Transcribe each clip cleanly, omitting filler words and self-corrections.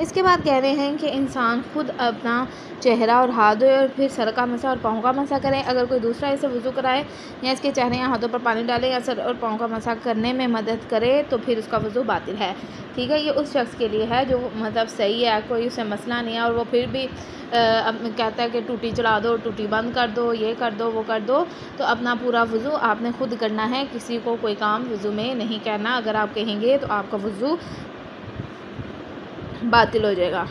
इसके बाद कह रहे हैं कि इंसान खुद अपना चेहरा और हाथ धोए और फिर सर का मसा और पाँव का मसा करें। अगर कोई दूसरा इसे वज़ू कराए या इसके चेहरे या हाथों पर पानी डाले या सर और पाँव का मसा करने में मदद करे तो फिर उसका वज़ू बातिल है। ठीक है, ये उस शख्स के लिए है जो मतलब सही है, कोई उसे मसला नहीं है और वो फिर भी अब कहता है कि टूटी चला दो, टूटी बंद कर दो, ये कर दो, वो कर दो। तो अपना पूरा वज़ू आपने खुद करना है, किसी को कोई काम वज़ू में नहीं करना। अगर आप कहेंगे तो आपका वज़ू बातिल हो जाएगा।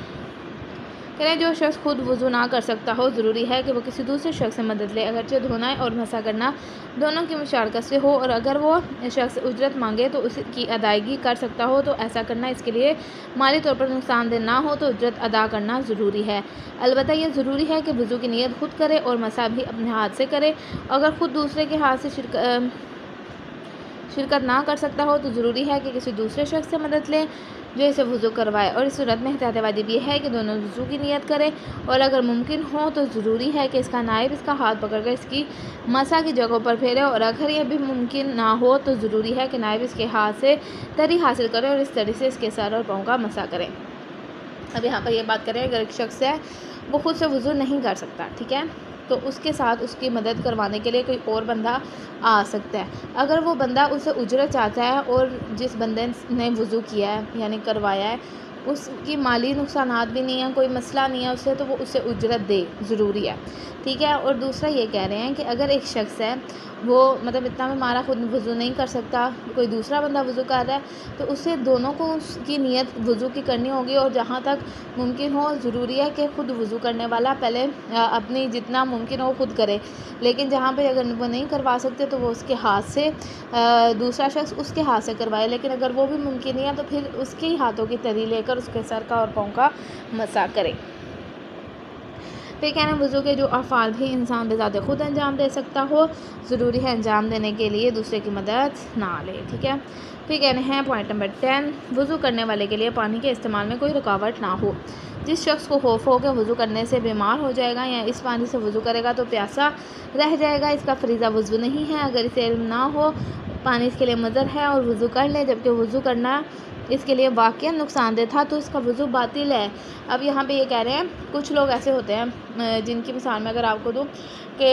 कह रहे हैं जो शख्स खुद वज़ू ना कर सकता हो, ज़रूरी है कि वो किसी दूसरे शख्स से मदद ले, अगरचे धोना और मसा करना दोनों की मुशारकत से हो, और अगर वो शख्स उजरत मांगे तो उसकी अदायगी कर सकता हो तो ऐसा करना इसके लिए माली तौर पर नुकसानदेह ना हो तो उजरत अदा करना ज़रूरी है। अलबत्ता ये ज़रूरी है कि वज़ू की नीयत खुद करे और मसा भी अपने हाथ से करे। अगर खुद दूसरे के हाथ से शिरकत ना कर सकता हो तो ज़रूरी है कि किसी दूसरे शख्स से मदद लें जो इसे वज़ू करवाए, और इस सूरत में एहतियात वाजिब ये है कि दोनों वज़ू की नियत करें, और अगर मुमकिन हो तो ज़रूरी है कि इसका नायब इसका हाथ पकड़कर इसकी मसा की जगहों पर फेरे, और अगर यह भी मुमकिन ना हो तो ज़रूरी है कि नायब इसके हाथ से तरी हासिल करें और इस तरी से इसके सर और पाँव का मसा करें। अब यहाँ पर यह बात करें, अगर एक शख्स है वो खुद से वज़ू नहीं कर सकता, ठीक है, तो उसके साथ उसकी मदद करवाने के लिए कोई और बंदा आ सकता है। अगर वो बंदा उसे उजरत चाहता है और जिस बंदे ने वज़ू किया है यानी करवाया है उसकी माली नुकसानात भी नहीं है, कोई मसला नहीं है उससे, तो वो उसे उजरत दे, ज़रूरी है। ठीक है, और दूसरा ये कह रहे हैं कि अगर एक शख्स है वो मतलब इतना में मारा खुद वज़ू नहीं कर सकता, कोई दूसरा बंदा वज़ू कर रहा है, तो उसे दोनों को उसकी नीयत वज़ू की करनी होगी, और जहाँ तक मुमकिन हो ज़रूरी है कि खुद वज़ू करने वाला पहले अपनी जितना मुमकिन हो खुद करे, लेकिन जहाँ पे अगर वो नहीं करवा सकते तो वो उसके हाथ से दूसरा शख्स उसके हाथ से करवाए, लेकिन अगर वो भी मुमकिन नहीं है तो फिर उसके ही हाथों की तरी लेकर उसके सर का और पाँव का मसा करें। फिर कहना वज़ू के जो अफ़ाल भी इंसान बेज़ाते खुद अंजाम दे सकता हो, ज़रूरी है अंजाम देने के लिए दूसरे की मदद ना ले। ठीक है, फिर कहने हैं पॉइंट नंबर 10, वज़ू करने वाले के लिए पानी के इस्तेमाल में कोई रुकावट ना हो। जिस शख्स को खौफ हो कि वज़ू करने से बीमार हो जाएगा या इस पानी से वज़ू करेगा तो प्यासा रह जाएगा, इसका फ़रीज़ा वज़ू नहीं है, अगर इसे इल्म ना हो पानी इसके लिए मुज़र है और वज़ू कर ले, जबकि वज़ू करना इसके लिए वाक़ई नुकसानदेह था तो इसका वज़ू बातिल है। अब यहाँ पे ये कह रहे हैं कुछ लोग ऐसे होते हैं जिनकी मिसाल मैं अगर आपको दूँ कि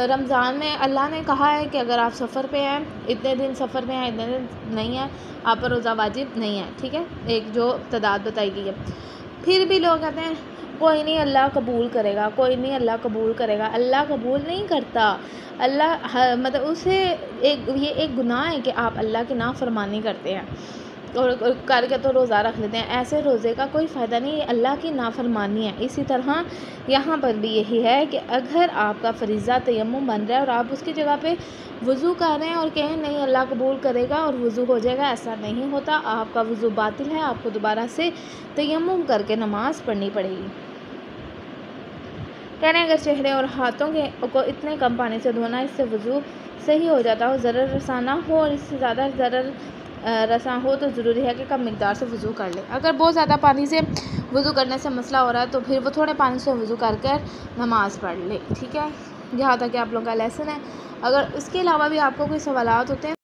रमज़ान में अल्लाह ने कहा है कि अगर आप सफ़र पे हैं, इतने दिन सफ़र में हैं, इतने दिन नहीं है, आप पर रोज़ा वाजिब नहीं है। ठीक है, एक जो तादाद बताई गई है, फिर भी लोग कहते हैं कोई नहीं अल्लाह कबूल करेगा, कोई नहीं अल्लाह कबूल करेगा। अल्लाह कबूल नहीं करता, अल्लाह मतलब उसे ये एक गुनाह है कि आप अल्लाह की नाफरमानी करते हैं और करके तो रोज़ा रख लेते हैं, ऐसे रोज़े का कोई फ़ायदा नहीं, अल्लाह की नाफरमानी है। इसी तरह यहाँ पर भी यही है कि अगर आपका फ़रीज़ा तयम्मुम बन रहा है और आप उसकी जगह पे वज़ू कर रहे हैं और कहें नहीं अल्लाह कबूल करेगा और वज़ू हो जाएगा, ऐसा नहीं होता, आपका वज़ू बातिल है, आपको दोबारा से तयम्मुम करके नमाज़ पढ़नी पड़ेगी। कह रहे हैं अगर चेहरे और हाथों को इतने कम पानी से धोना इससे वज़ू सही हो जाता हो, ज़रर रसा ना हो और इससे ज़्यादा ज़रर रसा हो तो ज़रूरी है कि कम मिक़दार से वज़ू कर ले। अगर बहुत ज़्यादा पानी से वज़ू करने से मसला हो रहा है तो फिर वो थोड़े पानी से वज़ू कर कर नमाज़ पढ़ ले। ठीक है, यहाँ तक कि आप लोगों का लेसन है। अगर इसके अलावा भी आपको कोई सवालात होते हैं